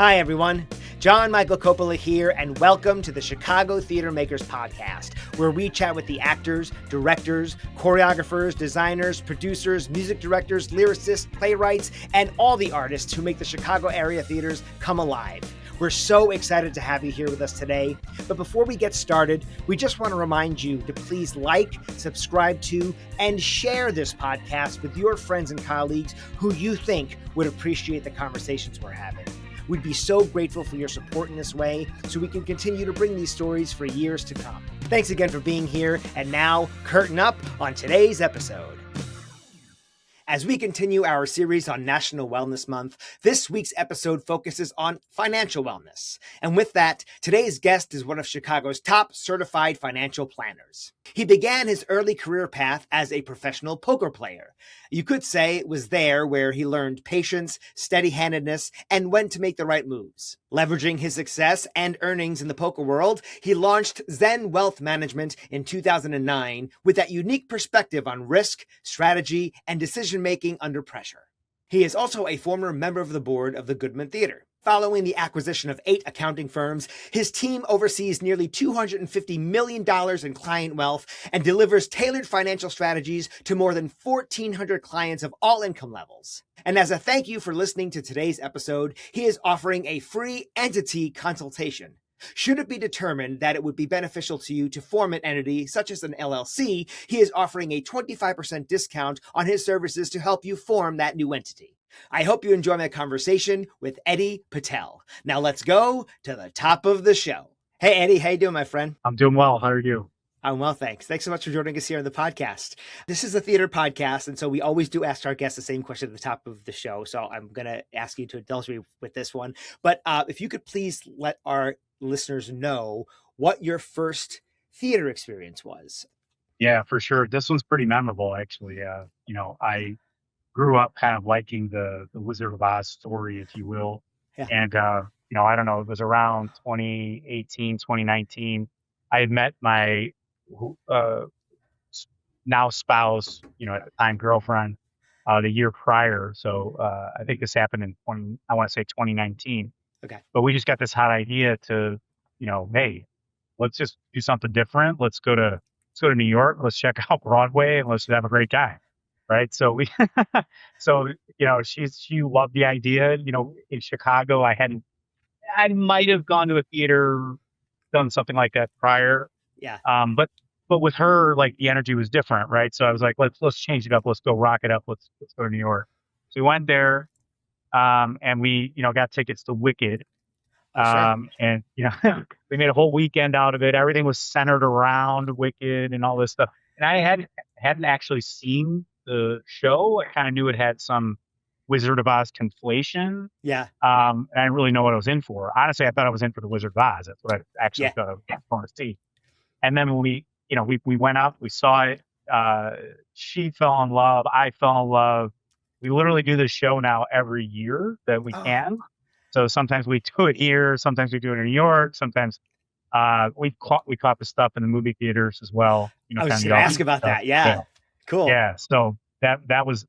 Hi, everyone. John Michael Coppola here, and welcome to the Chicago Theater Makers Podcast, where we chat with the actors, directors, choreographers, designers, producers, music directors, lyricists, playwrights, and all the artists who make the Chicago area theaters come alive. We're so excited to have you here with us today. But before we get started, we just want to remind you to please like, subscribe to, and share this podcast with your friends and colleagues who you think would appreciate the conversations we're having. We'd be so grateful for your support in this way so we can continue to bring these stories for years to come. Thanks again for being here, and now, curtain up on today's episode. As we continue our series on National Wellness Month, this week's episode focuses on financial wellness. And with that, today's guest is one of Chicago's top certified financial planners. He began his early career path as a professional poker player. You could say it was there where he learned patience, steady-handedness, and when to make the right moves. Leveraging his success and earnings in the poker world, he launched Zen Wealth Management in 2009 with that unique perspective on risk, strategy, and decision-making under pressure. He is also a former member of the board of the Goodman Theater. Following the acquisition of 8 accounting firms, his team oversees nearly $250 million in client wealth and delivers tailored financial strategies to more than 1,400 clients of all income levels. And as a thank you for listening to today's episode, he is offering a free entity consultation. Should it be determined that it would be beneficial to you to form an entity such as an LLC, he is offering a 25% discount on his services to help you form that new entity. I hope you enjoy my conversation with Eddie Patel. Now let's go to the top of the show. Hey, Eddie, how you doing, my friend? I'm doing well. How are you? I'm well, thanks. Thanks so much for joining us here on the podcast. This is a theater podcast, and so we always do ask our guests the same question at the top of the show. So I'm going to ask you to indulge me with this one. But if you could please let our listeners know what your first theater experience was. Yeah, for sure. This one's pretty memorable, actually. I grew up kind of liking the Wizard of Oz story, if you will. Yeah. And, I don't know, it was around 2018, 2019. I had met my now spouse, at the time girlfriend, the year prior. So I think this happened in 2019. Okay. But we just got this hot idea to, hey, let's just do something different. Let's go to New York. Let's check out Broadway and let's have a great time. Right. So she loved the idea. In Chicago, I might have gone to a theater, done something like that prior. Yeah. But with her, like, the energy was different. Right. So I was like, let's change it up. Let's go rock it up. Let's go to New York. So we went there, and we, got tickets to Wicked. Sure. And, we made a whole weekend out of it. Everything was centered around Wicked and all this stuff. And I hadn't actually seen the show. I kind of knew it had some Wizard of Oz conflation. Yeah. And I didn't really know what I was in for. Honestly, I thought I was in for the Wizard of Oz. That's what I actually thought I was going to see. And then when we went out, we saw it. She fell in love. I fell in love. We literally do this show now every year that we can. So sometimes we do it here. Sometimes we do it in New York. Sometimes we caught the stuff in the movie theaters as well. I was just going to ask about that. Yeah. Cool. Yeah. So that was,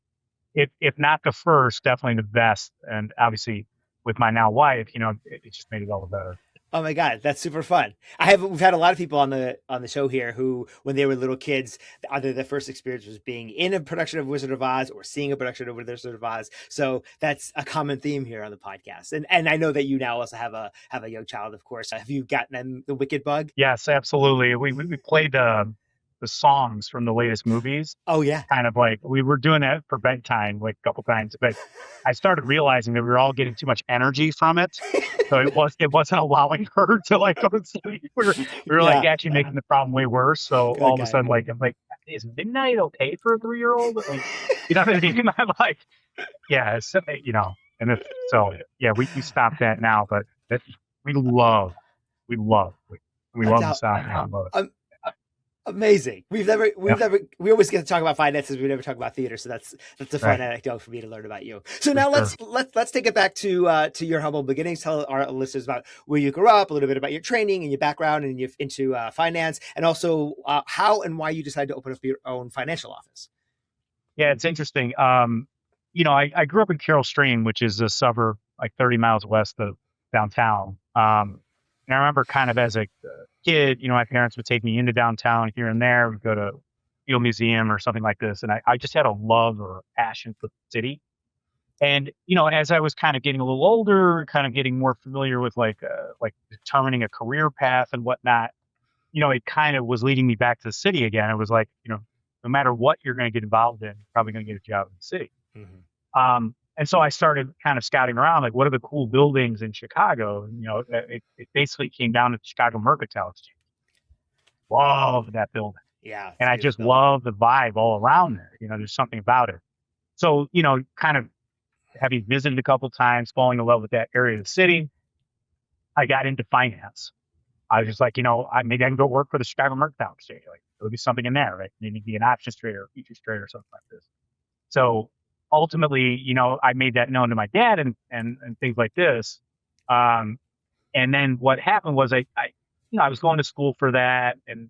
if not the first, definitely the best. And obviously with my now wife, it just made it all the better. Oh my God, that's super fun. We've had a lot of people on the show here who, when they were little kids, either their first experience was being in a production of Wizard of Oz or seeing a production of Wizard of Oz. So that's a common theme here on the podcast. And I know that you now also have a young child, of course. Have you gotten them the Wicked bug? Yes, absolutely. We played the songs from the latest movies. Oh yeah. Kind of like we were doing that for bedtime like a couple times, but I started realizing that we were all getting too much energy from it. So it wasn't allowing her to go to sleep. We were actually making the problem way worse. So all of a sudden, I'm like, is midnight okay for a 3-year-old? You know what I mean? I'm like, yeah, it's, we stopped that now, but we love the sound. I love it. Amazing. We always get to talk about finances. We never talk about theater. So that's a fun anecdote for me to learn about you. So now let's take it back to your humble beginnings. Tell our listeners about where you grew up, a little bit about your training and your background and into finance, and also how and why you decided to open up your own financial office. Yeah, it's interesting. I grew up in Carroll Stream, which is a suburb like 30 miles west of downtown. And I remember kind of as a kid, my parents would take me into downtown here and there. We'd go to Field Museum or something like this. And I just had a love or a passion for the city. And, as I was kind of getting a little older, kind of getting more familiar with like determining a career path and whatnot, it kind of was leading me back to the city again. It was like, no matter what you're going to get involved in, you're probably going to get a job in the city. Mm-hmm. And so I started kind of scouting around, like, what are the cool buildings in Chicago? And, it basically came down to the Chicago Mercantile Exchange. Love that building. Yeah. And I just love the vibe all around there. There's something about it. So, kind of having visited a couple of times, falling in love with that area of the city, I got into finance. I was just like, maybe I can go work for the Chicago Mercantile Exchange. Like, there'll be something in there, right? Maybe be an options trader, futures trader, or something like this. So ultimately, I made that known to my dad and things like this. And then what happened was I was going to school for that and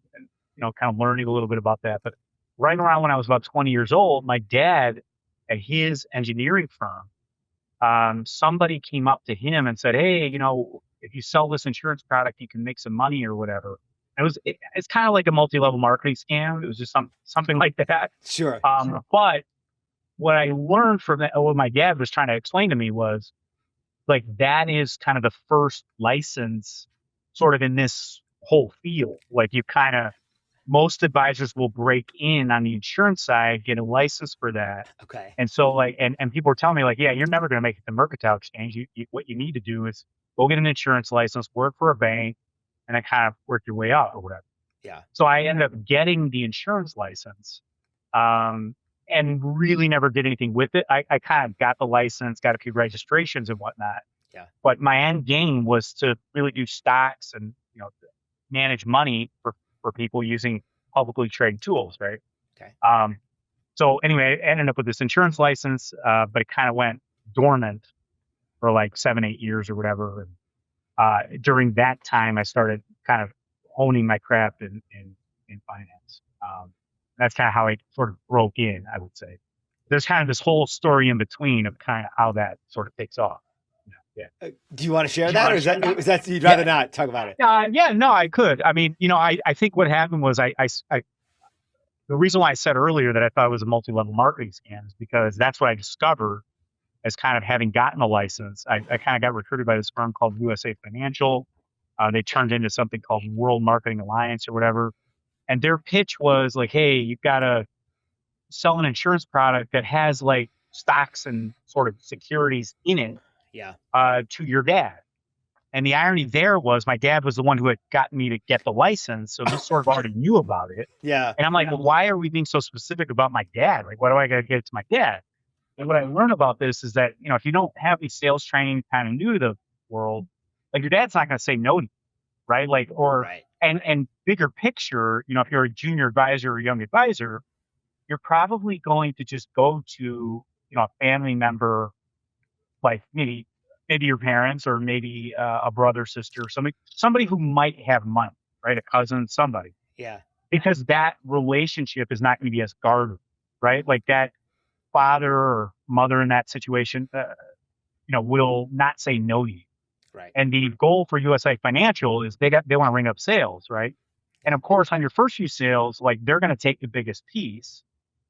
kind of learning a little bit about that. But right around when I was about 20 years old, my dad at his engineering firm, somebody came up to him and said, hey, if you sell this insurance product, you can make some money or whatever. It's kind of like a multi-level marketing scam. It was just something like that. Sure. But what I learned from that, what my dad was trying to explain to me was like, that is kind of the first license sort of in this whole field. Like most advisors will break in on the insurance side, get a license for that. Okay. And so and people were telling me like, yeah, you're never going to make it to the Mercantile Exchange. What you need to do is go get an insurance license, work for a bank, and then kind of work your way up or whatever. Yeah. So I ended up getting the insurance license, and really never did anything with it. I kind of got the license, got a few registrations and whatnot. Yeah. But my end game was to really do stocks and, manage money for people using publicly traded tools, right? Okay. So anyway, I ended up with this insurance license, but it kind of went dormant for like 7-8 years or whatever. And during that time, I started kind of honing my craft in finance. That's kind of how I sort of broke in, I would say. There's kind of this whole story in between of kind of how that sort of takes off. Yeah. Do you want to share that, or is that you'd rather not talk about it? No, I could. I mean, I think what happened was the reason why I said earlier that I thought it was a multi-level marketing scam is because that's what I discovered as kind of having gotten a license. I kind of got recruited by this firm called USA Financial. They turned into something called World Marketing Alliance or whatever. And their pitch was like, hey, you've got to sell an insurance product that has like stocks and sort of securities in it. Yeah. To your dad. And the irony there was my dad was the one who had gotten me to get the license. So he sort of already knew about it. Yeah. And I'm like, well, why are we being so specific about my dad? Like, why do I got to get it to my dad? And what I learned about this is that, if you don't have any sales training, kind of new to the world, like your dad's not going to say no to you, right? Like, right. And bigger picture, if you're a junior advisor or a young advisor, you're probably going to just go to, a family member, like maybe your parents or maybe a brother, sister, somebody who might have money, right? A cousin, somebody. Yeah. Because that relationship is not going to be as guarded, right? Like that father or mother in that situation, will not say no to you. Right. And the goal for USA Financial is they want to ring up sales, right? And of course, on your first few sales, like they're going to take the biggest piece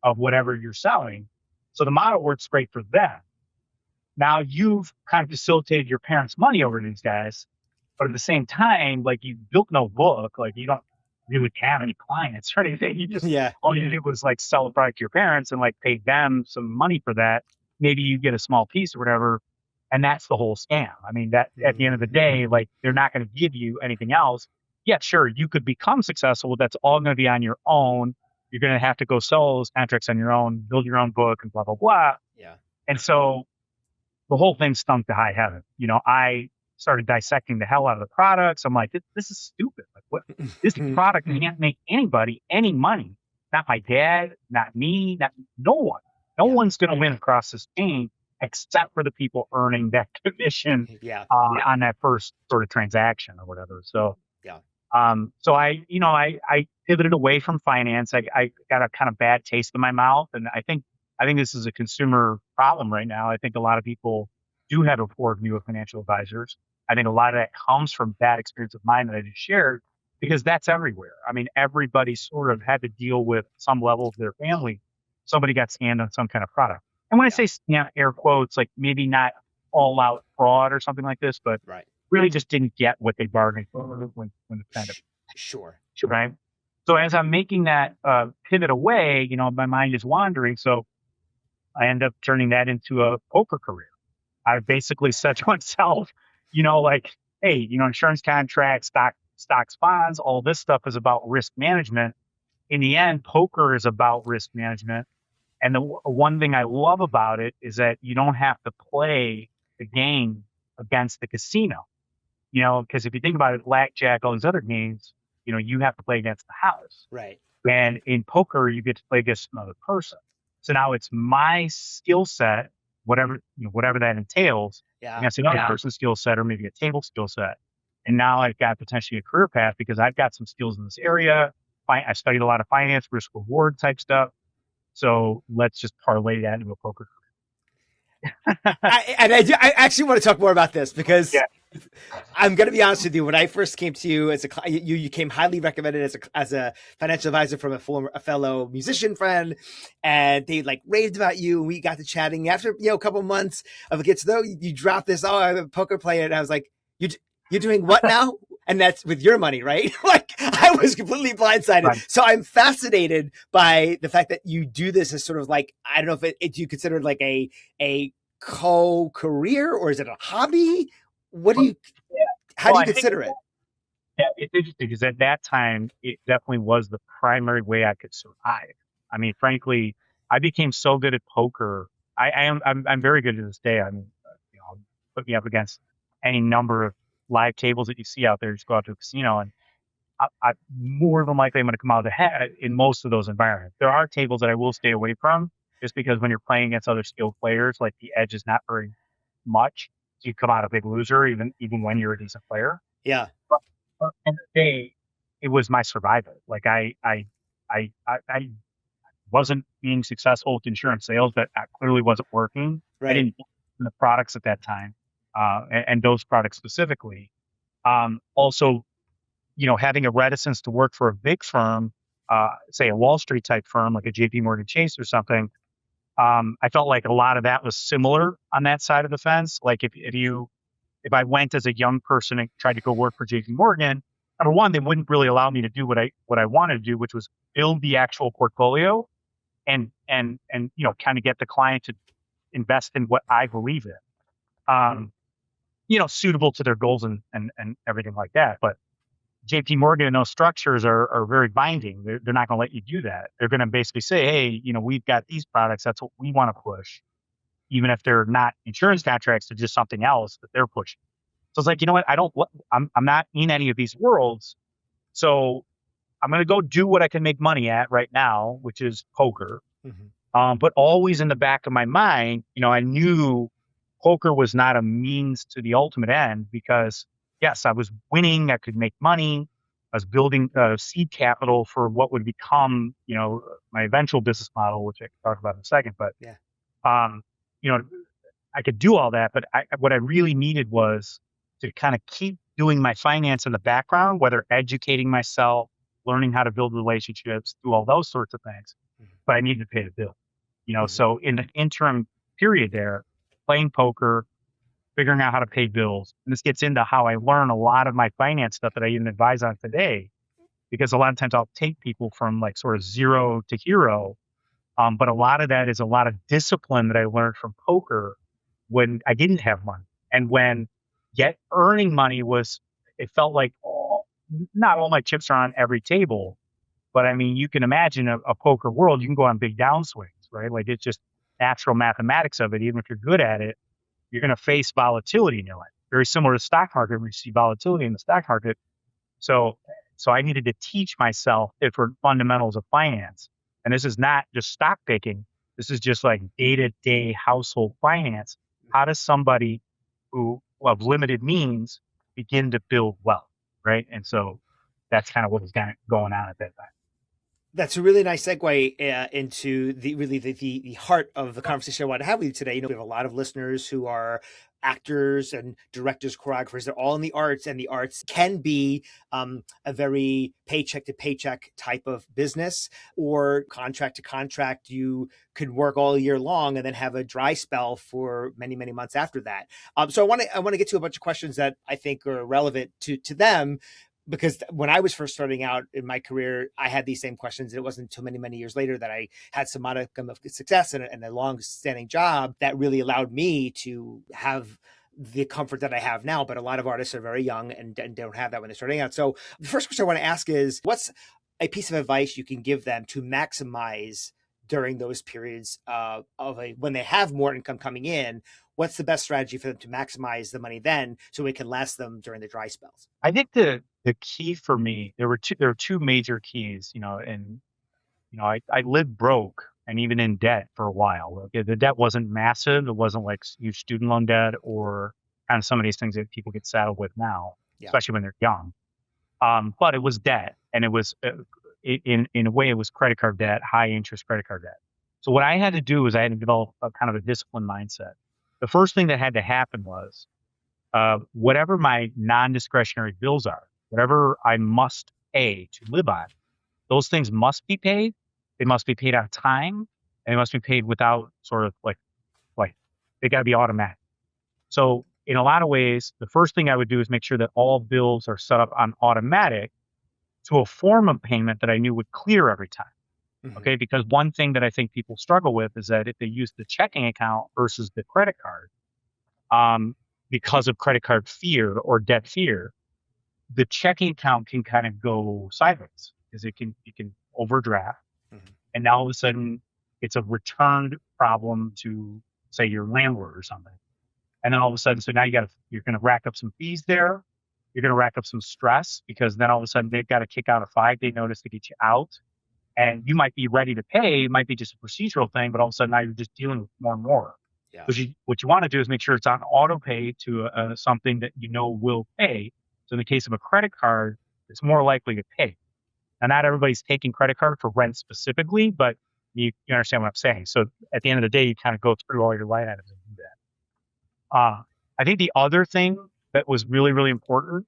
of whatever you're selling. So the model works great for them. Now you've kind of facilitated your parents' money over these guys, but at the same time, like you built no book, like you don't really have any clients or anything. You just, all you did was like sell a product to your parents and like pay them some money for that. Maybe you get a small piece or whatever. And that's the whole scam. I mean, that at the end of the day, like they're not going to give you anything else. Yeah, sure, you could become successful. But that's all going to be on your own. You're going to have to go sell those contracts on your own, build your own book and blah, blah, blah. Yeah. And so the whole thing stunk to high heaven. I started dissecting the hell out of the products. I'm like, this is stupid. Like, what? This product can't make anybody any money. Not my dad, not me, no one. No one's going to win across this chain except for the people earning that commission on that first sort of transaction or whatever. So, so I pivoted away from finance. I got a kind of bad taste in my mouth, and I think this is a consumer problem right now. I think a lot of people do have a poor view of financial advisors. I think a lot of that comes from bad experience of mine that I just shared, because that's everywhere. I mean, everybody sort of had to deal with some level of their family. Somebody got scammed on some kind of product. And when I say scam, air quotes, like maybe not all out fraud or something like this, but really just didn't get what they bargained for when the kind of Sure. right. So as I'm making that pivot away, my mind is wandering. So I end up turning that into a poker career. I basically said to myself, like, hey, insurance contracts, stocks, bonds, all this stuff is about risk management. In the end, poker is about risk management. And the one thing I love about it is that you don't have to play the game against the casino, because if you think about it, blackjack, all these other games, you have to play against the house. Right. And in poker, you get to play against another person. So now it's my skill set, whatever that entails, against another person's skill set, or maybe a table skill set. And now I've got potentially a career path because I've got some skills in this area. I studied a lot of finance, risk reward type stuff. So let's just parlay that into a poker career. I actually want to talk more about this because I'm going to be honest with you. When I first came to you as you came highly recommended as a financial advisor from a fellow musician friend, and they like raved about you. And we got to chatting after a couple months of it gets though you dropped this. Oh, I'm a poker player, and I was like, you're doing what now? And that's with your money, right? Like I was completely blindsided. Right. So I'm fascinated by the fact that you do this as sort of like, I don't know if it you consider it like a co-career, or is it a hobby? What do you, how do you consider it? Yeah, it's interesting because at that time, it definitely was the primary way I could survive. I mean, frankly, I became so good at poker. I'm very good to this day. I mean, put me up against any number of live tables that you see out there. Just go out to a casino, and I more than likely I'm going to come out ahead in most of those environments. There are tables that I will stay away from, just because when you're playing against other skilled players, like the edge is not very much. So you come out a big loser, even when you're a decent player. Yeah. But at the end of the day, it was my survival. Like I wasn't being successful with insurance sales. That clearly wasn't working. Right. I didn't in the products at that time, and those products specifically. Also, having a reticence to work for a big firm, say a Wall Street type firm like a JP Morgan Chase or something. I felt like a lot of that was similar on that side of the fence. Like if I went as a young person and tried to go work for JP Morgan, number one, they wouldn't really allow me to do what I wanted to do, which was build the actual portfolio and kind of get the client to invest in what I believe in. Suitable to their goals and everything like that. But JP Morgan and those structures are very binding. They're not going to let you do that. They're going to basically say, hey, we've got these products. That's what we want to push. Even if they're not insurance contracts, they're just something else that they're pushing. So it's like, you know what? I'm not in any of these worlds. So I'm going to go do what I can make money at right now, which is poker. Mm-hmm. But always in the back of my mind, I knew poker was not a means to the ultimate end, because yes, I was winning. I could make money. I was building seed capital for what would become, my eventual business model, which I can talk about in a second. But I could do all that. But what I really needed was to kind of keep doing my finance in the background, whether educating myself, learning how to build relationships, do all those sorts of things. Mm-hmm. But I needed to pay the bill. Mm-hmm. So in the interim period there, playing poker, figuring out how to pay bills. And this gets into how I learn a lot of my finance stuff that I even advise on today, because a lot of times I'll take people from like sort of zero to hero. But a lot of that is a lot of discipline that I learned from poker when I didn't have money. And when earning money it felt like not all my chips are on every table. But I mean, you can imagine a poker world, you can go on big downswings, right? Like it's just natural mathematics of it. Even if you're good at it, you're going to face volatility in your life. Very similar to the stock market, where you see volatility in the stock market. So I needed to teach myself different fundamentals of finance. And this is not just stock picking. This is just like day-to-day household finance. How does somebody who of limited means begin to build wealth, right? And so that's kind of what was going on at that time. That's a really nice segue into the heart of the conversation I want to have with you today. We have a lot of listeners who are actors and directors, choreographers, they're all in the arts, and the arts can be a very paycheck to paycheck type of business, or contract to contract. You could work all year long and then have a dry spell for many, many months after that. So I want to get to a bunch of questions that I think are relevant to them, because when I was first starting out in my career, I had these same questions. It wasn't too many years later that I had some modicum of success and a long-standing job that really allowed me to have the comfort that I have now. But a lot of artists are very young and don't have that when they're starting out. So the first question I want to ask is, what's a piece of advice you can give them to maximize during those periods when they have more income coming in? What's the best strategy for them to maximize the money then, so it can last them during the dry spells? I think the key for me, there were two major keys, and I lived broke and even in debt for a while. Okay, the debt wasn't massive. It wasn't like huge student loan debt or kind of some of these things that people get saddled with now, especially when they're young. But it was debt, and it was in a way it was credit card debt, high interest credit card debt. So what I had to do was I had to develop a kind of a disciplined mindset. The first thing that had to happen was whatever my non-discretionary bills are, whatever I must pay to live on, those things must be paid. They must be paid on time, and they must be paid without sort of like they got to be automatic. So in a lot of ways, the first thing I would do is make sure that all bills are set up on automatic to a form of payment that I knew would clear every time. Mm-hmm. Okay, because one thing that I think people struggle with is that if they use the checking account versus the credit card, because of credit card fear or debt fear, the checking account can kind of go sideways because you can overdraft, mm-hmm. and now all of a sudden it's a returned problem to, say, your landlord or something, and then all of a sudden, so now you're going to rack up some fees there. You're going to rack up some stress because then all of a sudden they've got to kick out a 5-day notice to get you out. And you might be ready to pay. It might be just a procedural thing, but all of a sudden now you're just dealing with more and more. Yeah. What you want to do is make sure it's on auto pay to something that you know will pay. So in the case of a credit card, it's more likely to pay. Now, not everybody's taking credit card for rent specifically, but you understand what I'm saying. So at the end of the day, you kind of go through all your line items and do that. I think the other thing that was really, really important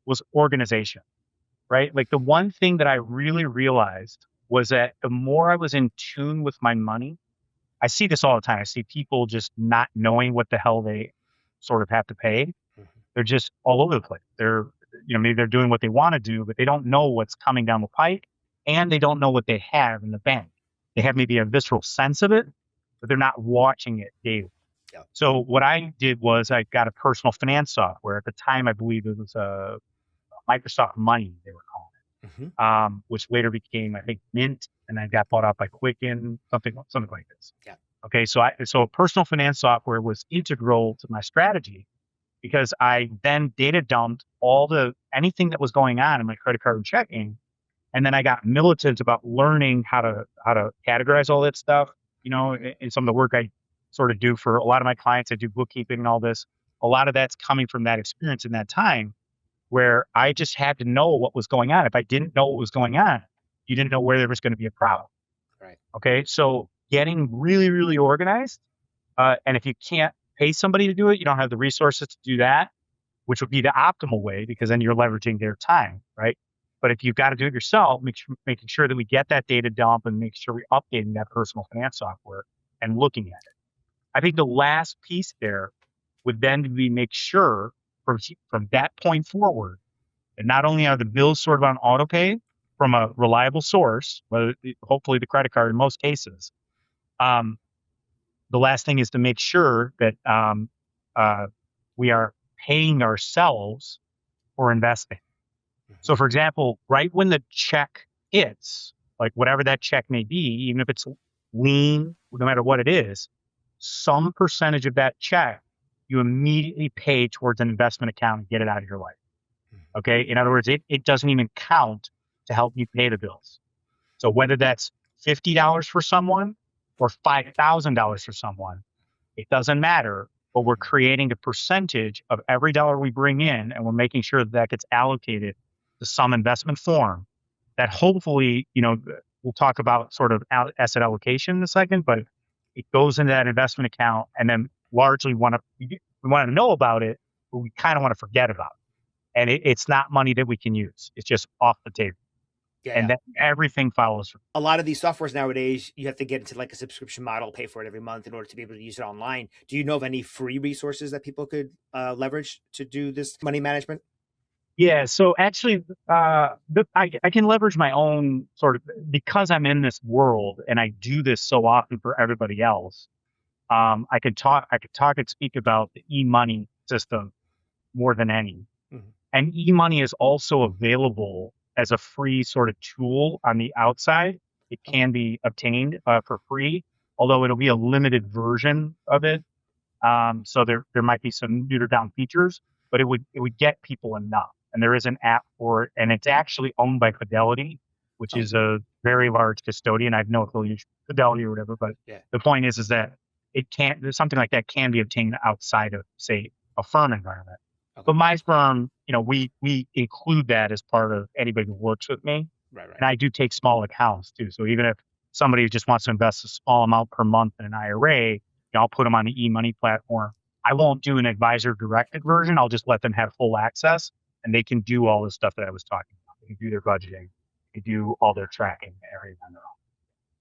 was organization, right? Like the one thing that I really realized was that the more I was in tune with my money, I see this all the time. I see people just not knowing what the hell they sort of have to pay. Mm-hmm. They're just all over the place. Maybe they're doing what they want to do, but they don't know what's coming down the pike, and they don't know what they have in the bank. They have maybe a visceral sense of it, but they're not watching it daily. Yeah. So what I did was I got a personal finance software. At the time, I believe it was Microsoft Money, they were calling it. Mm-hmm. Which later became, I think, Mint, and then got bought out by Quicken, something like this. Yeah. Okay, so personal finance software was integral to my strategy because I then data dumped anything that was going on in my credit card and checking, and then I got militant about learning how to categorize all that stuff. In some of the work I sort of do for a lot of my clients, I do bookkeeping and all this. A lot of that's coming from that experience in that time, where I just had to know what was going on. If I didn't know what was going on, you didn't know where there was going to be a problem. Right. Okay. So getting really, really organized. And if you can't pay somebody to do it, you don't have the resources to do that, which would be the optimal way because then you're leveraging their time. Right. But if you've got to do it yourself, making sure that we get that data dump and make sure we're updating that personal finance software and looking at it. I think the last piece there would then be make sure from that point forward, and not only are the bills sort of on auto pay from a reliable source, hopefully the credit card in most cases, the last thing is to make sure that we are paying ourselves for investing. Mm-hmm. So for example, right when the check hits, like whatever that check may be, even if it's lien, no matter what it is, some percentage of that check you immediately pay towards an investment account and get it out of your life. Okay. In other words, it doesn't even count to help you pay the bills. So whether that's $50 for someone or $5,000 for someone, it doesn't matter. But we're creating a percentage of every dollar we bring in, and we're making sure that gets allocated to some investment form that hopefully, we'll talk about sort of asset allocation in a second, but it goes into that investment account, and then largely We want to know about it, but we kind of want to forget about it. And it's not money that we can use. It's just off the table. Yeah, And yeah. then everything follows. A lot of these softwares nowadays, you have to get into like a subscription model, pay for it every month in order to be able to use it online. Do you know of any free resources that people could leverage to do this money management? Yeah. So actually, I can leverage my own sort of, because I'm in this world and I do this so often for everybody else. I could talk and speak about the e-money system more than any. Mhm. And e-money is also available as a free sort of tool on the outside. It Oh, can be obtained for free, although it'll be a limited version of it. So there might be some neutered down features, but it would get people enough. And there is an app for it, and it's actually owned by Fidelity, which oh, is a very large custodian. I have no affiliation with Fidelity or whatever, but yeah. the point is that it can't. Something like that can be obtained outside of, say, a firm environment. Okay. But my firm, we include that as part of anybody who works with me, Right, right. and I do take small accounts too. So even if somebody just wants to invest a small amount per month in an IRA, I'll put them on the e-money platform. I won't do an advisor directed version. I'll just let them have full access and they can do all the stuff that I was talking about. They can do their budgeting. They do all their tracking and everything on their own.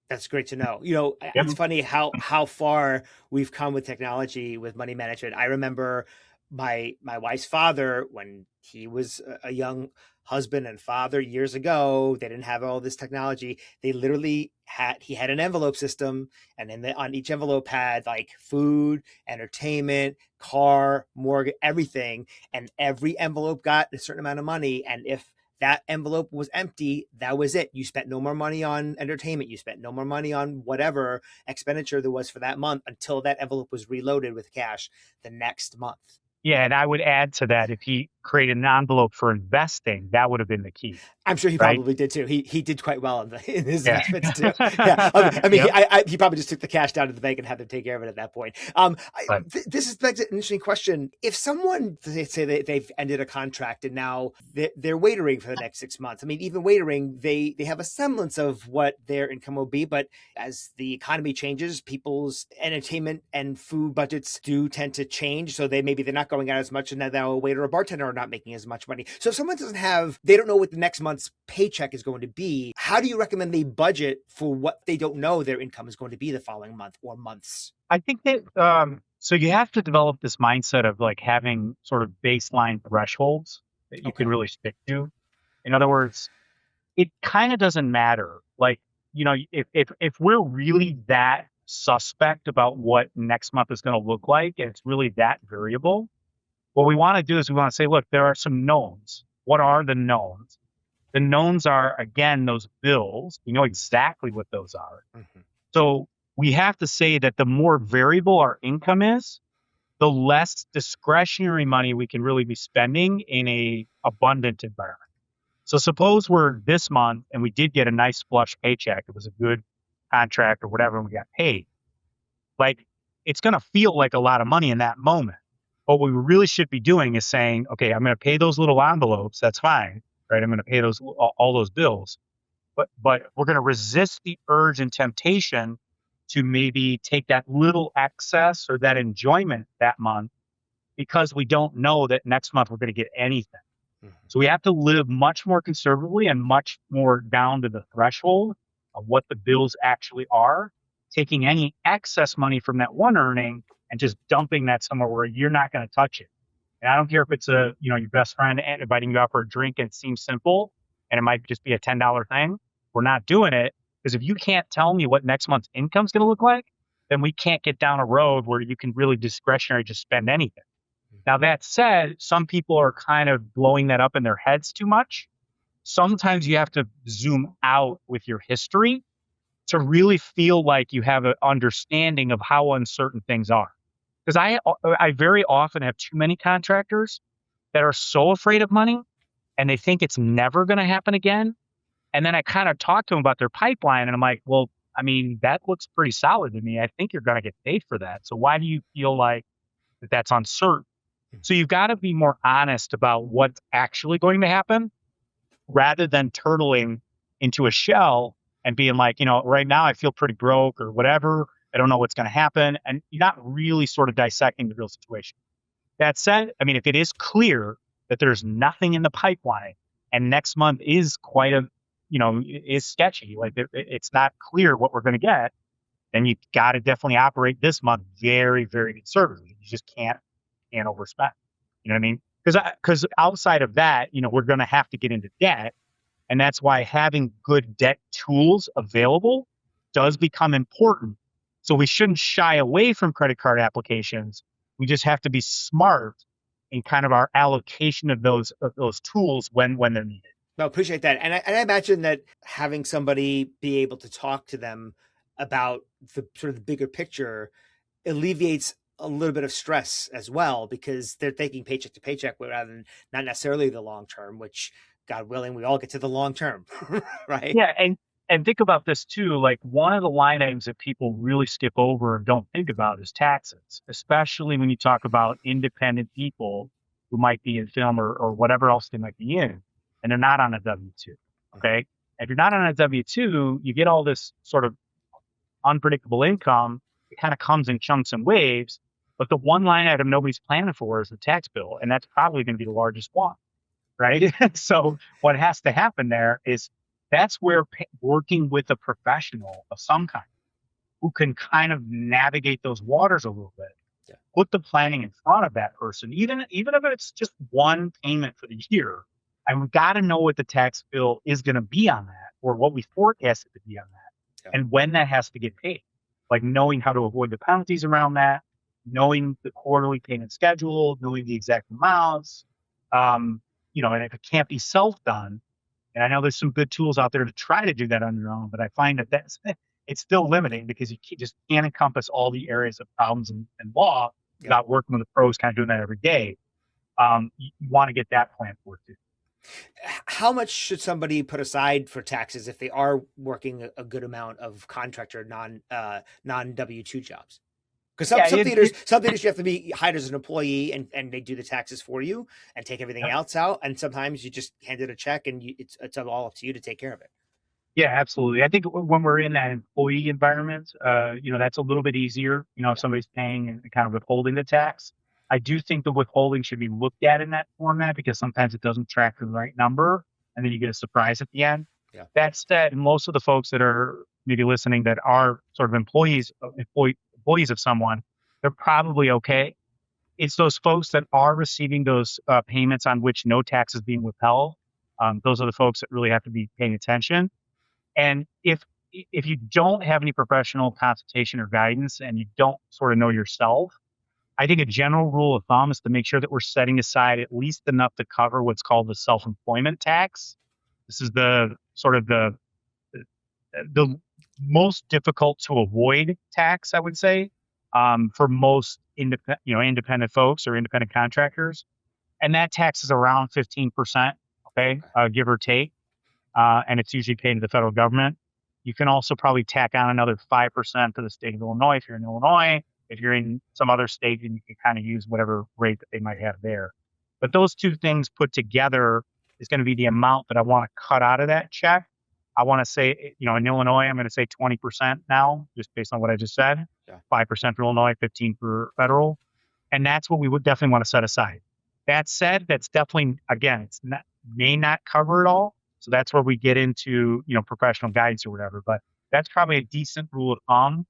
That's great to know. You know, Yep. it's funny how far we've come with technology with money management. I remember my wife's father when he was a young husband and father years ago. They didn't have all this technology. They literally he had an envelope system, and on each envelope had like food, entertainment, car, mortgage, everything, and every envelope got a certain amount of money. And if that envelope was empty, that was it. You spent no more money on entertainment. You spent no more money on whatever expenditure there was for that month until that envelope was reloaded with cash the next month. Yeah. And I would add to that, if he created an envelope for investing, that would have been the key, I'm sure he right? probably did too. He did quite well in his Yeah. investments too. Yeah, I mean, Yep. he probably just took the cash down to the bank and had them take care of it at that point. But This is begs an interesting question. If someone say they've ended a contract and now they're waitering for the next 6 months, I mean, even waitering, they have a semblance of what their income will be, but as the economy changes, people's entertainment and food budgets do tend to change. So they're not going out as much, and now a waiter or bartender are not making as much money. So if someone they don't know what the next month's paycheck is going to be, how do you recommend they budget for what they don't know their income is going to be the following month or months? I think that, so you have to develop this mindset of like having sort of baseline thresholds that you can Okay. really stick to. In other words, it kind of doesn't matter. Like, if we're really that suspect about what next month is going to look like, and it's really that variable, what we want to do is we want to say, look, there are some knowns. What are the knowns? The knowns are, again, those bills. You know exactly what those are. Mm-hmm. So we have to say that the more variable our income is, the less discretionary money we can really be spending in a abundant environment. So suppose we're this month and we did get a nice flush paycheck. It was a good contract or whatever, and we got paid. Like, it's going to feel like a lot of money in that moment. What we really should be doing is saying, okay, I'm going to pay those little envelopes. That's fine, right? I'm going to pay all those bills, but we're going to resist the urge and temptation to maybe take that little excess or that enjoyment that month because we don't know that next month we're going to get anything. Mm-hmm. So we have to live much more conservatively and much more down to the threshold of what the bills actually are, taking any excess money from that one earning and just dumping that somewhere where you're not going to touch it. And I don't care if it's your best friend inviting you out for a drink and it seems simple and it might just be a $10 thing. We're not doing it because if you can't tell me what next month's income is going to look like, then we can't get down a road where you can really discretionary just spend anything. Now, that said, some people are kind of blowing that up in their heads too much. Sometimes you have to zoom out with your history to really feel like you have an understanding of how uncertain things are. Because I very often have too many contractors that are so afraid of money and they think it's never going to happen again. And then I kind of talk to them about their pipeline and I'm like, well, I mean, that looks pretty solid to me. I think you're going to get paid for that. So why do you feel like that's uncertain? So you've got to be more honest about what's actually going to happen rather than turtling into a shell and being like, right now I feel pretty broke or whatever. I don't know what's going to happen. And you're not really sort of dissecting the real situation. That said, I mean, if it is clear that there's nothing in the pipeline and next month is quite a, is sketchy, like it's not clear what we're going to get, then you got to definitely operate this month very, very conservatively. You just can't overspend. You know what I mean? Because outside of that, we're going to have to get into debt, and that's why having good debt tools available does become important. So we shouldn't shy away from credit card applications. We just have to be smart in kind of our allocation of those tools when they're needed. No, appreciate that. And I imagine that having somebody be able to talk to them about the sort of the bigger picture alleviates a little bit of stress as well, because they're thinking paycheck to paycheck rather than not necessarily the long term, which God willing, we all get to the long term, right? Yeah, and think about this too. Like, one of the line items that people really skip over and don't think about is taxes, especially when you talk about independent people who might be in film or whatever else they might be in, and they're not on a W-2. Okay, if you're not on a W-2, you get all this sort of unpredictable income. It kind of comes in chunks and waves, but the one line item nobody's planning for is the tax bill, and that's probably going to be the largest one, right? So what has to happen there is that's where working with a professional of some kind who can kind of navigate those waters a little bit, put the planning in front of that person, even if it's just one payment for the year. And we've got to know what the tax bill is going to be on that, or what we forecast it to be on that, and when that has to get paid. Like knowing how to avoid the penalties around that, knowing the quarterly payment schedule, knowing the exact amounts, and if it can't be self-done, and I know there's some good tools out there to try to do that on your own, but I find that it's still limiting because you just can't encompass all the areas of problems and law without working with the pros, kind of doing that every day. You want to get that plan for it too. How much should somebody put aside for taxes if they are working a good amount of contractor non W-2 jobs? Because some theaters you have to be hired as an employee and they do the taxes for you and take everything else out. And sometimes you just hand it a check and it's all up to you to take care of it. Yeah, absolutely. I think when we're in that employee environment, that's a little bit easier. If somebody's paying and kind of withholding the tax, I do think the withholding should be looked at in that format because sometimes it doesn't track the right number, and then you get a surprise at the end. Yeah. That said, most of the folks that are maybe listening that are sort of employees of someone, they're probably okay. It's those folks that are receiving those payments on which no tax is being withheld. Those are the folks that really have to be paying attention. And if you don't have any professional consultation or guidance and you don't sort of know yourself, I think a general rule of thumb is to make sure that we're setting aside at least enough to cover what's called the self-employment tax. This is the sort of the most difficult to avoid tax, I would say, for most independent folks or independent contractors. And that tax is around 15%, okay, give or take. And it's usually paid to the federal government. You can also probably tack on another 5% to the state of Illinois if you're in Illinois. If you're in some other state, then you can kind of use whatever rate that they might have there. But those two things put together is going to be the amount that I want to cut out of that check. I want to say, in Illinois, I'm going to say 20% now, just based on what I just said. 5% for Illinois, 15% for federal. And that's what we would definitely want to set aside. That said, that's definitely, again, may not cover it all. So that's where we get into, professional guidance or whatever. But that's probably a decent rule of thumb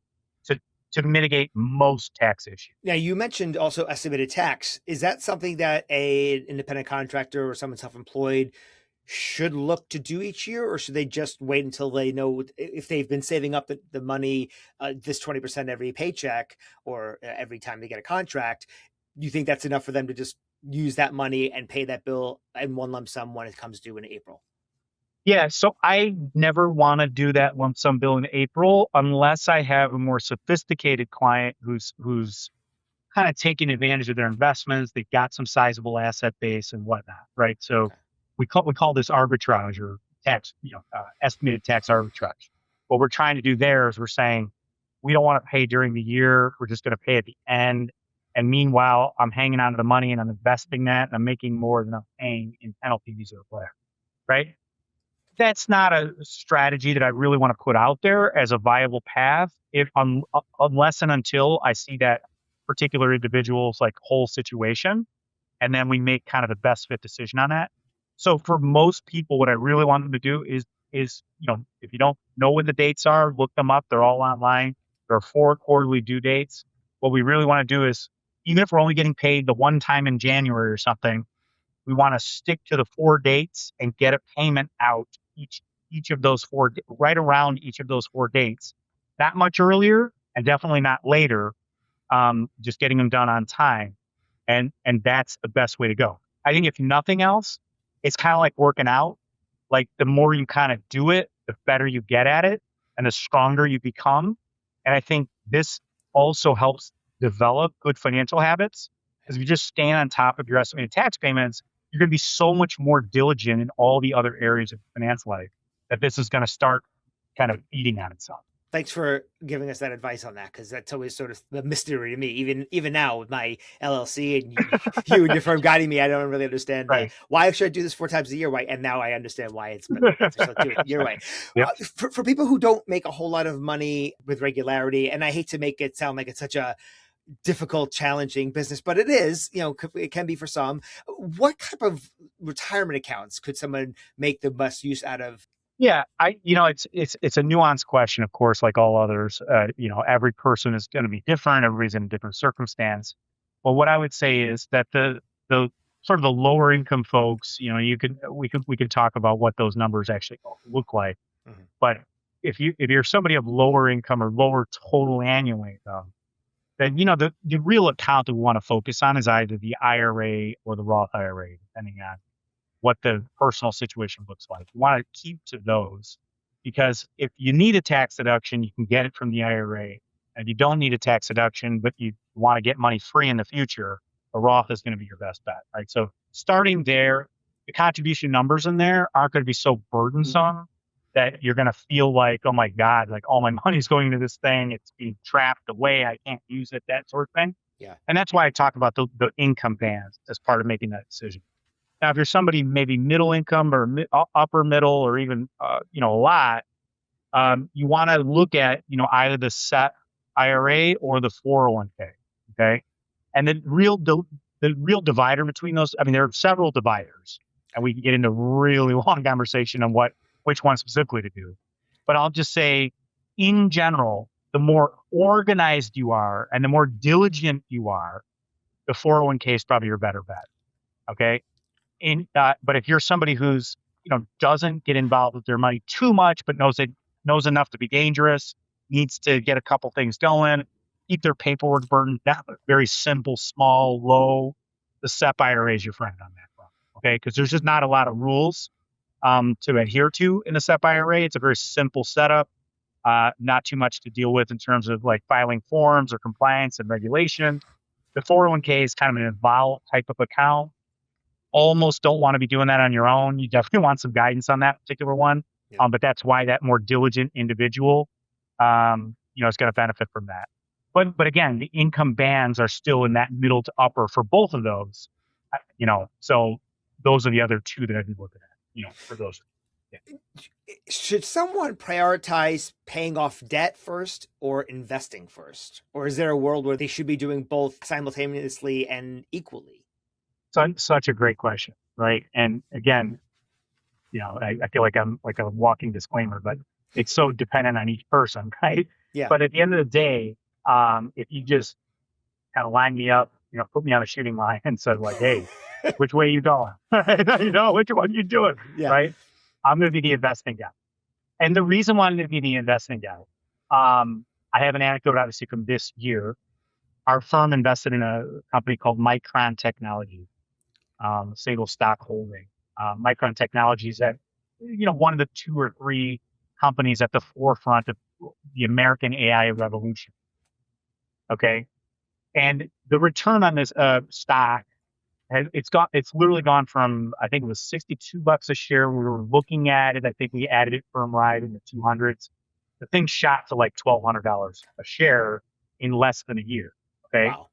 to mitigate most tax issues. Now, you mentioned also estimated tax. Is that something that an independent contractor or someone self-employed should look to do each year, or should they just wait until they know if they've been saving up the money, this 20% every paycheck or every time they get a contract? Do you think that's enough for them to just use that money and pay that bill in one lump sum when it comes due in April? Yeah, so I never want to do that lump sum bill in April unless I have a more sophisticated client who's kind of taking advantage of their investments. They've got some sizable asset base and whatnot, right? So we call this arbitrage or tax, estimated tax arbitrage. What we're trying to do there is we're saying we don't want to pay during the year. We're just going to pay at the end. And meanwhile, I'm hanging on to the money and I'm investing that and I'm making more than I'm paying in penalties or whatever, right? That's not a strategy that I really want to put out there as a viable path unless and until I see that particular individual's like whole situation. And then we make kind of the best fit decision on that. So for most people, what I really want them to do is, if you don't know when the dates are, look them up. They're all online. There are 4 quarterly due dates. What we really want to do is, even if we're only getting paid the one time in January or something, we want to stick to the 4 dates and get a payment out each of those 4, right around each of those 4 dates. Not much earlier and definitely not later. Just getting them done on time. And that's the best way to go. I think if nothing else, it's kind of like working out. Like the more you kind of do it, the better you get at it and the stronger you become. And I think this also helps develop good financial habits, because if you just stand on top of your estimated tax payments, you're going to be so much more diligent in all the other areas of finance life that this is going to start kind of eating on itself. Thanks for giving us that advice on that, because that's always sort of the mystery to me. Even now with my LLC and you and your firm guiding me, I don't really understand why should I do this 4 times a year. Why? And now I understand why it's been so do it your way. Yep. For people who don't make a whole lot of money with regularity, and I hate to make it sound like it's such a difficult, challenging business, but it is, it can be for some. What type of retirement accounts could someone make the best use out of? Yeah, it's a nuanced question, of course, like all others. Every person is going to be different. Everybody's in a different circumstance. But what I would say is that the sort of the lower income folks, we could talk about what those numbers actually look like. Mm-hmm. But if you're somebody of lower income or lower total annual income, then the real account that we want to focus on is either the IRA or the Roth IRA, depending on what the personal situation looks like. You want to keep to those, because if you need a tax deduction, you can get it from the IRA. And if you don't need a tax deduction, but you want to get money free in the future, a Roth is going to be your best bet, right? So starting there, the contribution numbers in there aren't going to be so burdensome that you're going to feel like, oh my God, like all my money's going into this thing. It's being trapped away. I can't use it, that sort of thing. Yeah. And that's why I talk about the income bands as part of making that decision. Now, if you're somebody maybe middle income or upper middle or even, a lot, you want to look at, either the SEP IRA or the 401k. Okay. And the real divider between those, there are several dividers, and we can get into a really long conversation on which one specifically to do. But I'll just say, in general, the more organized you are and the more diligent you are, the 401k is probably your better bet. Okay. But if you're somebody who's, doesn't get involved with their money too much, but knows enough to be dangerous, needs to get a couple things going, keep their paperwork burden down, very simple, small, low, the SEP IRA is your friend on that front. Okay. Because there's just not a lot of rules to adhere to in the SEP IRA. It's a very simple setup, not too much to deal with in terms of like filing forms or compliance and regulation. The 401k is kind of an involved type of account. Almost don't want to be doing that on your own. You definitely want some guidance on that particular one. Yeah. But that's why that more diligent individual, is going to benefit from that. But again, the income bands are still in that middle to upper for both of those. So those are the other two that I'd be looking at, for those. Yeah. Should someone prioritize paying off debt first or investing first? Or is there a world where they should be doing both simultaneously and equally? Such a great question, right? And again, I feel like I'm like a walking disclaimer, but it's so dependent on each person, right? Yeah. But at the end of the day, if you just kind of line me up, put me on a shooting line and said like, hey, which way are you going? Which one you doing? Yeah. Right? I'm going to be the investing guy. And the reason why I'm going to be the investing guy, I have an anecdote obviously from this year. Our firm invested in a company called Micron Technology. Single stock holding. Micron Technologies at, one of the 2 or 3 companies at the forefront of the American AI revolution. Okay. And the return on this stock, it's literally gone from, I think it was $62 a share. We were looking at it. I think we added it firm wide in the 200s. The thing shot to like $1,200 a share in less than a year. Okay. Wow.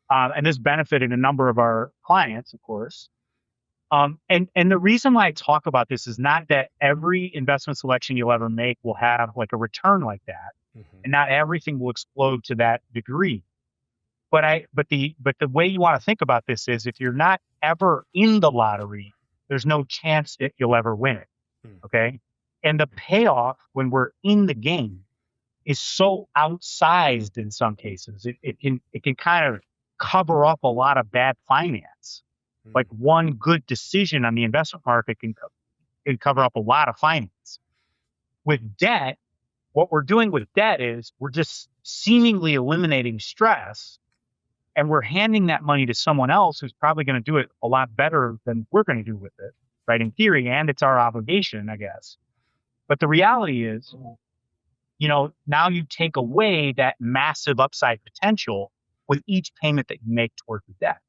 And this benefited a number of our clients, of course. And the reason why I talk about this is not that every investment selection you'll ever make will have like a return like that. Mm-hmm. And not everything will explode to that degree. But the way you want to think about this is if you're not ever in the lottery, there's no chance that you'll ever win it. Okay. And the payoff when we're in the game is so outsized in some cases. It can kind of cover up a lot of bad finance. Like one good decision on the investment market can cover up a lot of finance. With debt, what we're doing with debt is we're just seemingly eliminating stress, and we're handing that money to someone else who's probably going to do it a lot better than we're going to do with it, right? In theory, and it's our obligation, I guess. But the reality is, now you take away that massive upside potential with each payment that you make towards the debt.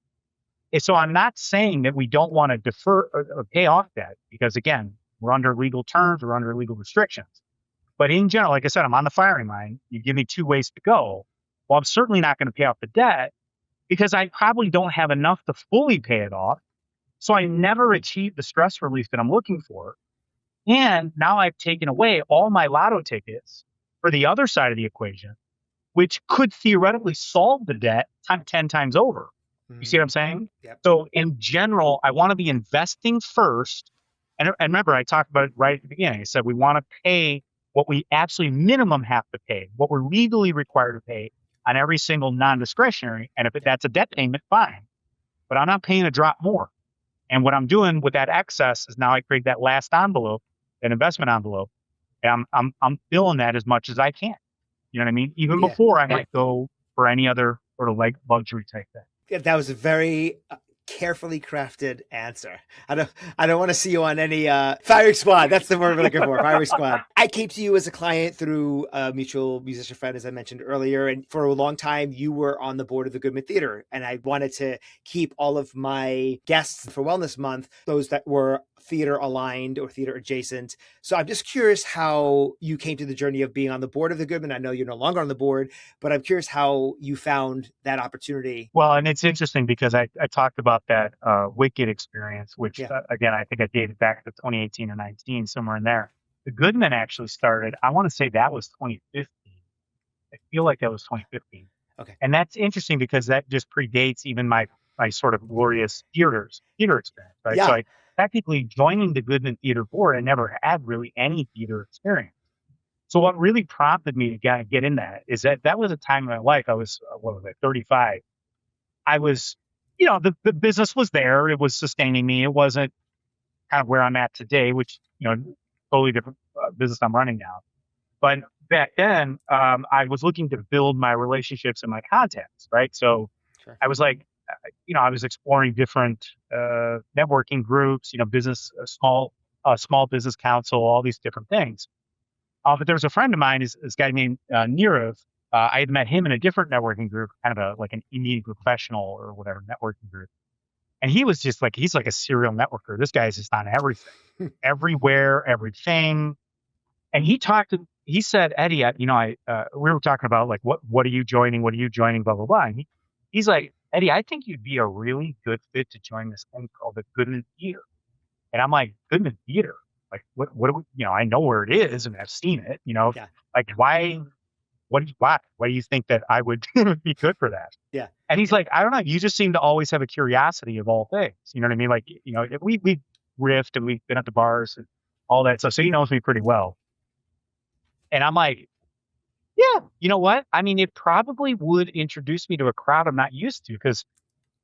And so I'm not saying that we don't want to defer or pay off debt because, again, we're under legal terms, we're under legal restrictions. But in general, like I said, I'm on the firing line. You give me 2 ways to go. Well, I'm certainly not going to pay off the debt because I probably don't have enough to fully pay it off. So I never achieve the stress relief that I'm looking for. And now I've taken away all my lotto tickets for the other side of the equation, which could theoretically solve the debt 10 times over. You see what I'm saying? Yep. So in general, I want to be investing first. And remember, I talked about it right at the beginning. I said we want to pay what we absolutely minimum have to pay, what we're legally required to pay on every single non-discretionary. And if that's a debt payment, fine. But I'm not paying a drop more. And what I'm doing with that excess is now I create that last envelope, an investment envelope, and I'm filling that as much as I can. You know what I mean? Even before I might go for any other sort of like luxury type thing. That was a very carefully crafted answer. I don't want to see you on any firing squad. That's the word we're looking for. Firing squad. I came to you as a client through a mutual musician friend, as I mentioned earlier, and for a long time you were on the board of the Goodman Theater, and I wanted to keep all of my guests for Wellness Month those that were theater aligned or theater adjacent. So I'm just curious how you came to the journey of being on the board of the Goodman. I know you're no longer on the board, but I'm curious how you found that opportunity. Well, and it's interesting because I talked about that Wicked experience, which again, I think I dated back to 2018 or 19, somewhere in there. The Goodman actually started, I want to say that was 2015. I feel like that was 2015. Okay. And that's interesting because that just predates even my sort of glorious theater experience, right? Yeah. So I technically joining the Goodman Theater board, I never had really any theater experience. So what really prompted me to get in that is that was a time in my life. I was, 35. I was, the business was there. It was sustaining me. It wasn't kind of where I'm at today, which, totally different business I'm running now. But back then, I was looking to build my relationships and my contacts, right? So I was like, I was exploring different networking groups, business, small business council, all these different things. But there was a friend of mine, this guy named Nirav. I had met him in a different networking group, kind of like an Indian professional or whatever networking group. And he was just like, he's like a serial networker. This guy is just on everything, everywhere, everything. And he said, Eddie, we were talking about like, what are you joining? What are you joining? Blah, blah, blah. And he's like, Eddie, I think you'd be a really good fit to join this thing called the Goodman Theater. And I'm like, Goodman Theater? Like, what do we, I know where it is and I've seen it, like why do you think that I would be good for that? Yeah. And he's like, I don't know. You just seem to always have a curiosity of all things. You know what I mean? Like, we riffed and we've been at the bars and all that stuff. So he knows me pretty well. And I'm like, yeah, you know what? I mean, it probably would introduce me to a crowd I'm not used to because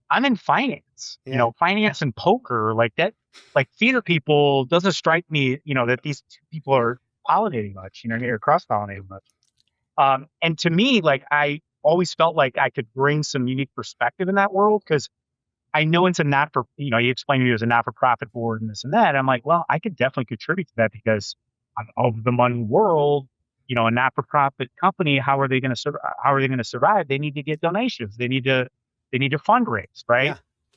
I'm in finance, finance and poker like that, like theater people doesn't strike me, that these two people are pollinating much, or cross-pollinating much. And to me, like, I always felt like I could bring some unique perspective in that world because I know it's you explained to me it was a not-for-profit board and this and that. I'm like, well, I could definitely contribute to that because of the money world, a not-for-profit company, how are they going to survive? They need to get donations. They need to fundraise, right? Yeah.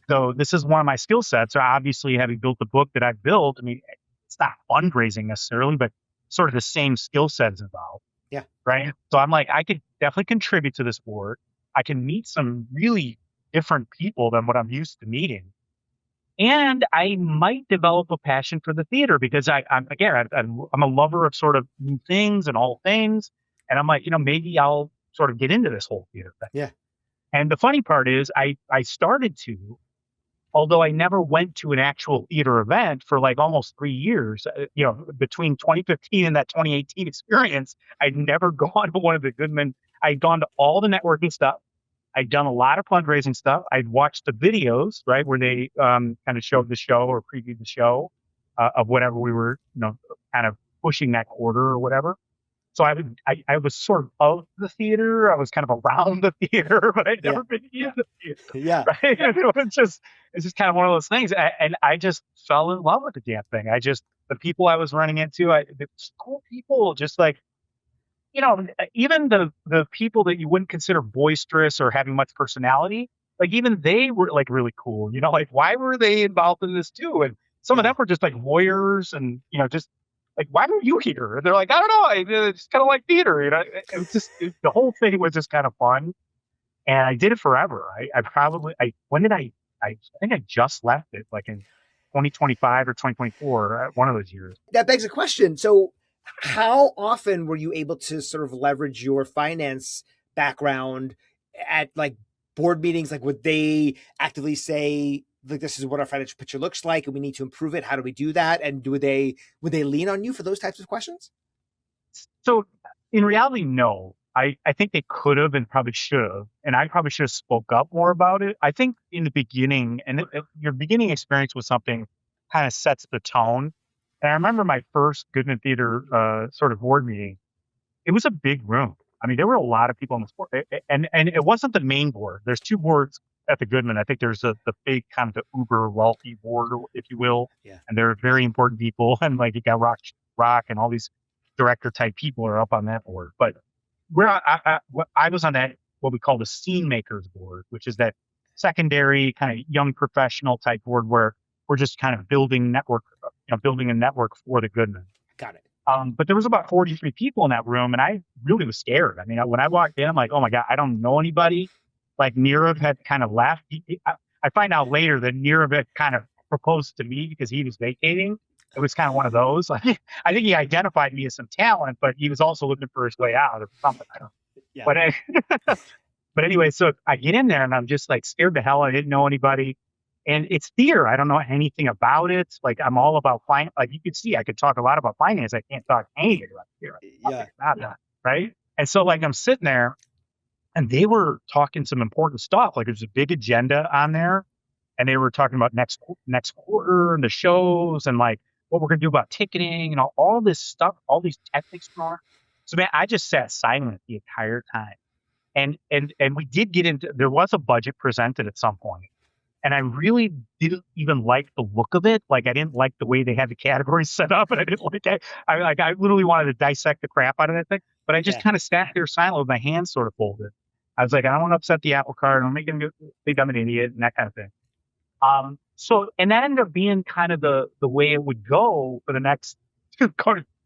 So this is one of my skill sets. So obviously, having built the book that I've built, I mean, it's not fundraising necessarily, but sort of the same skill set is involved. Yeah. Right. So I'm like, I could definitely contribute to this board. I can meet some really different people than what I'm used to meeting. And I might develop a passion for the theater because I'm a lover of sort of new things and all things. And I'm like, maybe I'll sort of get into this whole theater thing. Yeah. And the funny part is I started to, although I never went to an actual theater event for like almost 3 years, between 2015 and that 2018 experience, I'd never gone to one of the Goodman. I'd gone to all the networking stuff. I'd done a lot of fundraising stuff. I'd watched the videos, right, where they kind of showed the show or previewed the show of whatever we were, kind of pushing that quarter or whatever. So I was sort of the theater. I was kind of around the theater, but I'd Yeah. never been in the theater. Yeah. Right? It's just kind of one of those things. And I just fell in love with the damn thing. The people I was running into, the cool people, just like, even the people that you wouldn't consider boisterous or having much personality, like even they were like really cool. Like why were they involved in this too? And some of them were just like lawyers, and just like, why are you here? And they're like, I don't know, I just kind of like theater. It was just the whole thing was just kind of fun, and I did it forever. When did I think I just left it like in 2025 or 2024, one of those years. That begs a question. So how often were you able to sort of leverage your finance background at like board meetings? Like, would they actively say, like, this is what our financial picture looks like and we need to improve it? How do we do that? And would they lean on you for those types of questions? So in reality, no. I think they could have and probably should have. And I probably should have spoke up more about it. I think in the beginning, and your beginning experience with something kind of sets the tone. And I remember my first Goodman Theater sort of board meeting. It was a big room. I mean, there were a lot of people on the board, and it wasn't the main board. There's two boards at the Goodman. I think there's the big kind of the uber wealthy board, if you will. Yeah. And they're very important people, and like you got Rock, and all these director type people are up on that board. But where I was on that, what we call the scene makers board, which is that secondary kind of young professional type board where we're just kind of building a network for the Goodman. Got it. But there was about 43 people in that room, and I really was scared. I mean, when I walked in, I'm like, oh my God, I don't know anybody. Like Nirav had kind of left. I find out later that Nirav had kind of proposed to me because he was vacating. It was kind of one of those. Like, I think he identified me as some talent, but he was also looking for his way out or something. I don't know. Yeah. But anyway, so I get in there and I'm just like scared to hell. I didn't know anybody. And it's theater. I don't know anything about it. Like I'm all about finance. Like you could see, I could talk a lot about finance. I can't talk anything about theater. Yeah. Right. And so like I'm sitting there and they were talking some important stuff. Like there's a big agenda on there. And they were talking about next quarter and the shows and like what we're going to do about ticketing and all this stuff, all these techniques going on. So man, I just sat silent the entire time. And we did get into, there was a budget presented at some point. And I really didn't even like the look of it. Like I didn't like the way they had the categories set up, and I didn't like it. I literally wanted to dissect the crap out of that thing. But I just kind of sat there silent with my hands sort of folded. I was like, I don't want to upset the apple cart. I don't make him think I'm an idiot and that kind of thing. And that ended up being kind of the way it would go for the next 3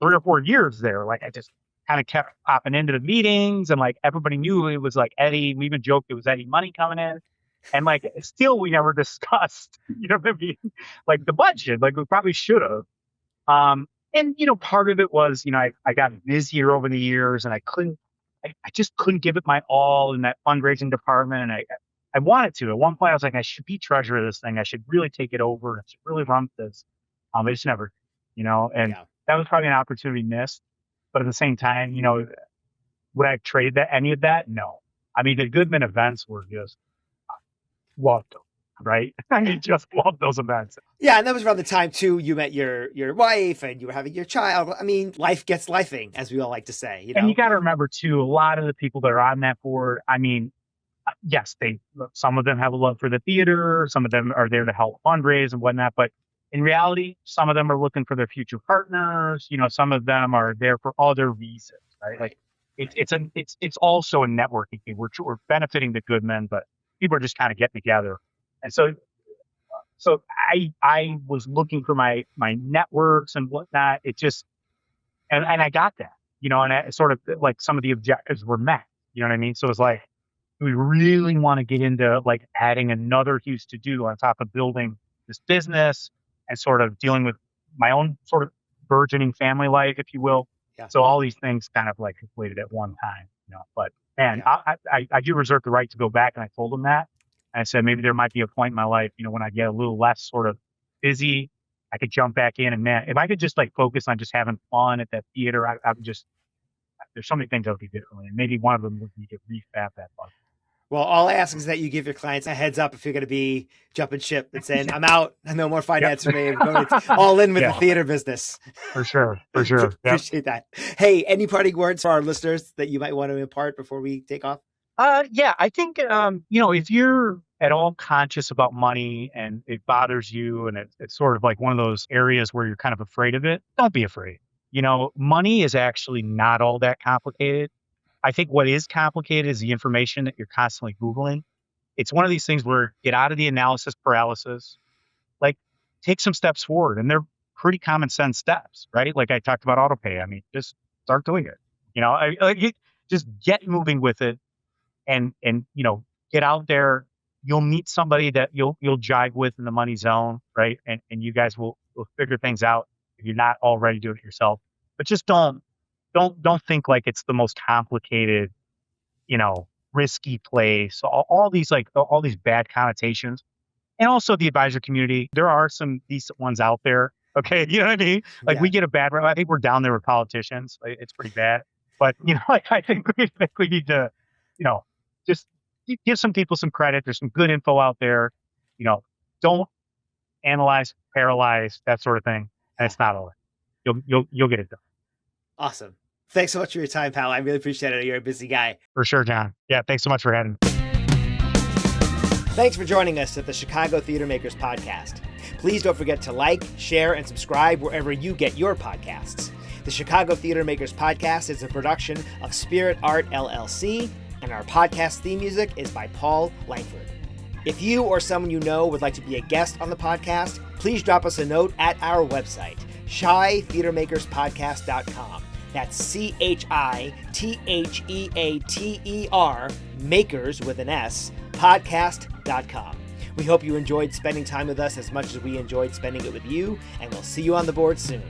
or 4 years there. Like I just kind of kept popping into the meetings, and like everybody knew it was like Eddie. We even joked it was Eddie money coming in. And like, still, we never discussed, what I mean? Like the budget, like we probably should have. And, part of it was, I got busier over the years and I just couldn't give it my all in that fundraising department. And I wanted to. At one point, I was like, I should be treasurer of this thing. I should really take it over. I should really run this. I just never, and that was probably an opportunity missed. But at the same time, would I trade any of that? No. I mean, the Goodman events were just, loved them, right? I mean, just loved those events. Yeah, and that was around the time too you met your wife and you were having your child. I mean, life gets lifing, as we all like to say. And you got to remember too, a lot of the people that are on that board. I mean, yes, some of them have a love for the theater, some of them are there to help fundraise and whatnot. But in reality, some of them are looking for their future partners. Some of them are there for other reasons, right? Like it's also a networking thing. We're benefiting the Goodman, but people are just kind of getting together. And so I was looking for my networks and whatnot. It just, and I got that, and I sort of like some of the objectives were met, you know what I mean? So it's like, we really want to get into like adding another huge to do on top of building this business and sort of dealing with my own sort of burgeoning family life, if you will. Yeah. So all these things kind of like completed at one time, but And I do reserve the right to go back. And I told them that. And I said, maybe there might be a point in my life, when I get a little less sort of busy, I could jump back in. And man, if I could just like focus on just having fun at that theater, I would just, there's so many things I would do differently. And maybe one of them would be to refab that fun. Well, all I ask is that you give your clients a heads up if you're going to be jumping ship and saying, I'm out, no more finance for me. I'm going all in with the theater business. For sure. Appreciate that. Hey, any parting words for our listeners that you might want to impart before we take off? I think, if you're at all conscious about money and it bothers you and it's sort of like one of those areas where you're kind of afraid of it, don't be afraid. Money is actually not all that complicated. I think what is complicated is the information that you're constantly Googling. It's one of these things where get out of the analysis paralysis, like take some steps forward, and they're pretty common sense steps, right? Like I talked about autopay. I mean, just start doing it. Just get moving with it, and get out there. You'll meet somebody that you'll jive with in the money zone, right? And you guys will figure things out if you're not already doing it yourself. But just don't think like it's the most complicated, risky place. All these bad connotations. And also the advisor community, there are some decent ones out there. Okay. You know what I mean? Like we get a bad rep. I think we're down there with politicians. It's pretty bad. But, I think we need to, just give some people some credit. There's some good info out there. Don't analyze, paralyze, that sort of thing. And it's not all that. You'll get it done. Awesome. Thanks so much for your time, pal. I really appreciate it. You're a busy guy. For sure, John. Yeah, thanks so much for having me. Thanks for joining us at the Chicago Theater Makers Podcast. Please don't forget to like, share, and subscribe wherever you get your podcasts. The Chicago Theater Makers Podcast is a production of Spirit Art LLC, and our podcast theme music is by Paul Langford. If you or someone you know would like to be a guest on the podcast, please drop us a note at our website, ChiTheaterMakersPodcast.com. That's ChiTheater Makers with an S, podcast.com. We hope you enjoyed spending time with us as much as we enjoyed spending it with you, and we'll see you on the board soon.